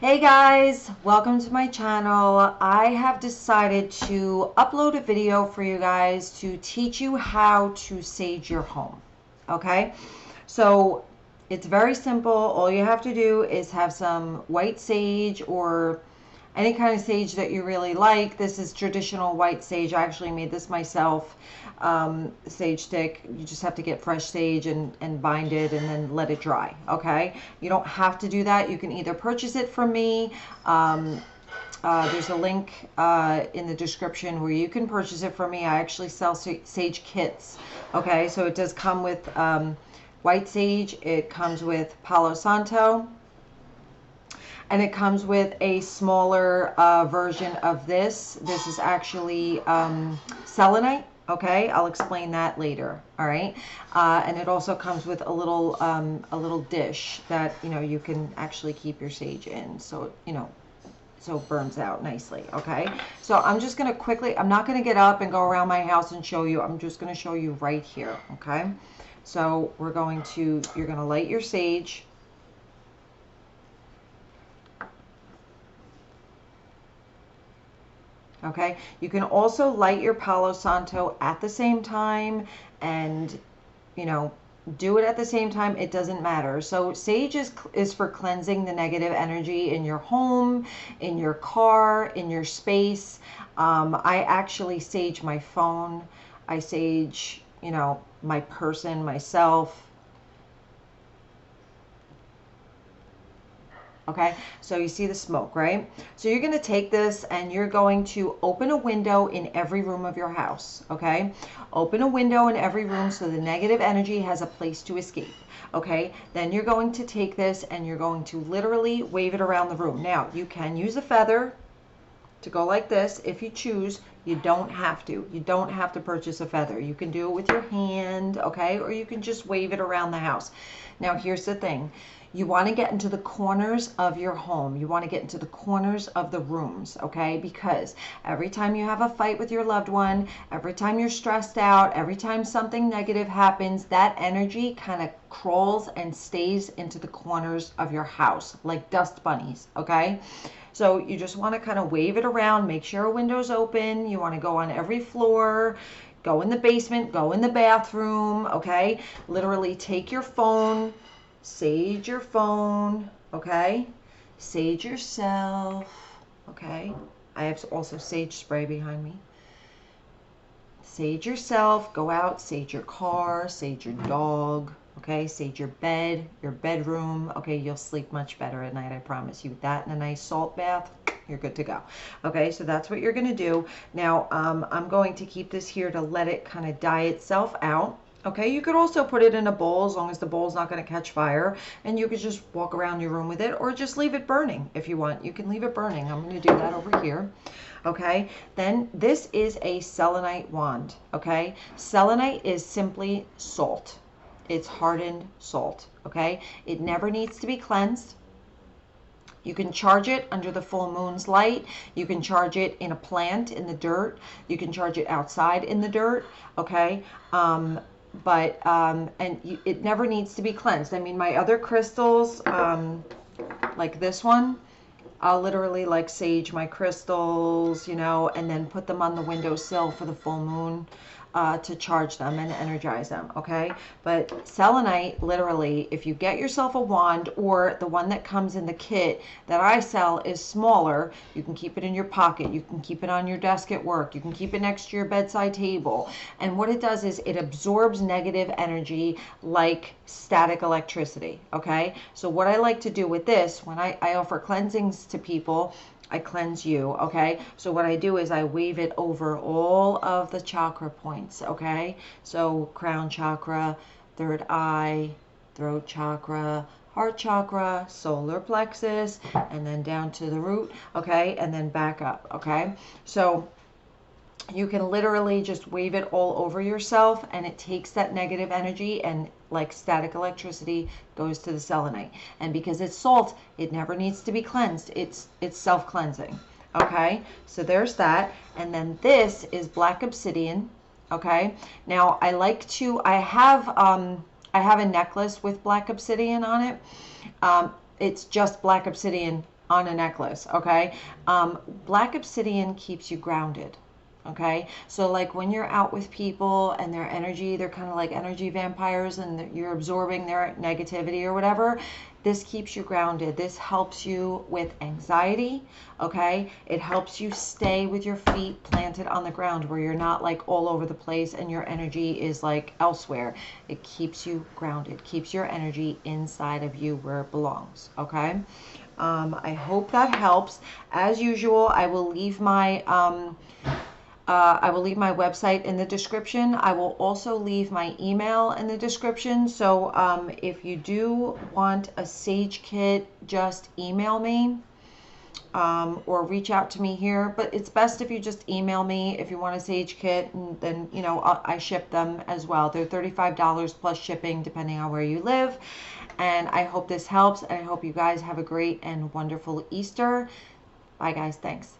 Hey guys, welcome to my channel. I have decided to upload a video for you guys to teach you how to sage your home. Okay, so it's very simple. All you have to do is have some white sage or any kind of sage that you really like. This is traditional white sage. I actually made this myself. Sage stick. You just have to get fresh sage and bind it and then let it dry. Okay. You don't have to do that. You can either purchase it from me. There's a link in the description where you can purchase it from me. I actually sell sage kits. Okay. So it does come with white sage. It comes with palo santo. And it comes with a smaller version of this. This is actually selenite. Okay, I'll explain that later. All right, and it also comes with a little dish that you can actually keep your sage in, so so it burns out nicely. Okay, so I'm just gonna quickly. I'm not gonna get up and go around my house and show you. I'm just gonna show you right here. Okay, so you're gonna light your sage. Okay, you can also light your Palo Santo at the same time and, do it at the same time. It doesn't matter. So sage is for cleansing the negative energy in your home, in your car, in your space. I actually sage my phone. I sage, my person, myself. Okay, so you see the smoke, right? So you're going to take this and you're going to open a window in every room of your house. Okay, open a window in every room so the negative energy has a place to escape. Okay, then you're going to take this and you're going to literally wave it around the room. Now you can use a feather to go like this if you choose. You don't have to. You don't have to purchase a feather. You can do it with your hand, okay? Or you can just wave it around the house. Now here's the thing. You want to get into the corners of your home. You want to get into the corners of the rooms, okay? Because every time you have a fight with your loved one, every time you're stressed out, every time something negative happens, that energy kind of crawls and stays into the corners of your house like dust bunnies, okay? So you just want to kind of wave it around, make sure a window's open. You want to go on every floor, go in the basement, go in the bathroom, okay? Literally take your phone, sage your phone, okay? Sage yourself, okay? I have also sage spray behind me. Sage yourself, go out, sage your car, sage your dog, okay? Sage your bed, your bedroom. Okay, you'll sleep much better at night, I promise you. That and a nice salt bath, you're good to go. Okay, so that's what you're gonna do. Now, I'm going to keep this here to let it kind of die itself out. Okay, you could also put it in a bowl as long as the bowl's not going to catch fire, and you could just walk around your room with it or just leave it burning if you want. You can leave it burning. I'm going to do that over here. Okay, then this is a selenite wand. Okay, selenite is simply salt. It's hardened salt. Okay, it never needs to be cleansed. You can charge it under the full moon's light. You can charge it in a plant in the dirt. You can charge it outside in the dirt. Okay, it never needs to be cleansed. I mean, my other crystals, like this one, I'll literally like sage my crystals, and then put them on the windowsill for the full moon to charge them and energize them, okay? But selenite, literally, if you get yourself a wand, or the one that comes in the kit that I sell is smaller, you can keep it in your pocket, you can keep it on your desk at work, you can keep it next to your bedside table. And what it does is it absorbs negative energy like static electricity, okay? So what I like to do with this, when I offer cleansings to people, I cleanse you, okay? So what I do is I wave it over all of the chakra points, okay? So crown chakra, third eye, throat chakra, heart chakra, solar plexus, and then down to the root, okay? And then back up, okay? So you can literally just wave it all over yourself, and it takes that negative energy and, like static electricity, goes to the selenite. And because it's salt, it never needs to be cleansed. It's self-cleansing. Okay, so there's that. And then this is black obsidian. Okay, now I have a necklace with black obsidian on it. It's just black obsidian on a necklace, okay? Black obsidian keeps you grounded. Okay, so like when you're out with people and their energy, they're kind of like energy vampires and you're absorbing their negativity or whatever, this keeps you grounded. This helps you with anxiety, okay? It helps you stay with your feet planted on the ground where you're not like all over the place and your energy is like elsewhere. It keeps you grounded, keeps your energy inside of you where it belongs, okay? I hope that helps. As usual, I will leave my website in the description. I will also leave my email in the description. So if you do want a sage kit, just email me or reach out to me here. But it's best if you just email me if you want a sage kit, and then, you know, I ship them as well. They're $35 plus shipping depending on where you live. And I hope this helps, and I hope you guys have a great and wonderful Easter. Bye, guys. Thanks.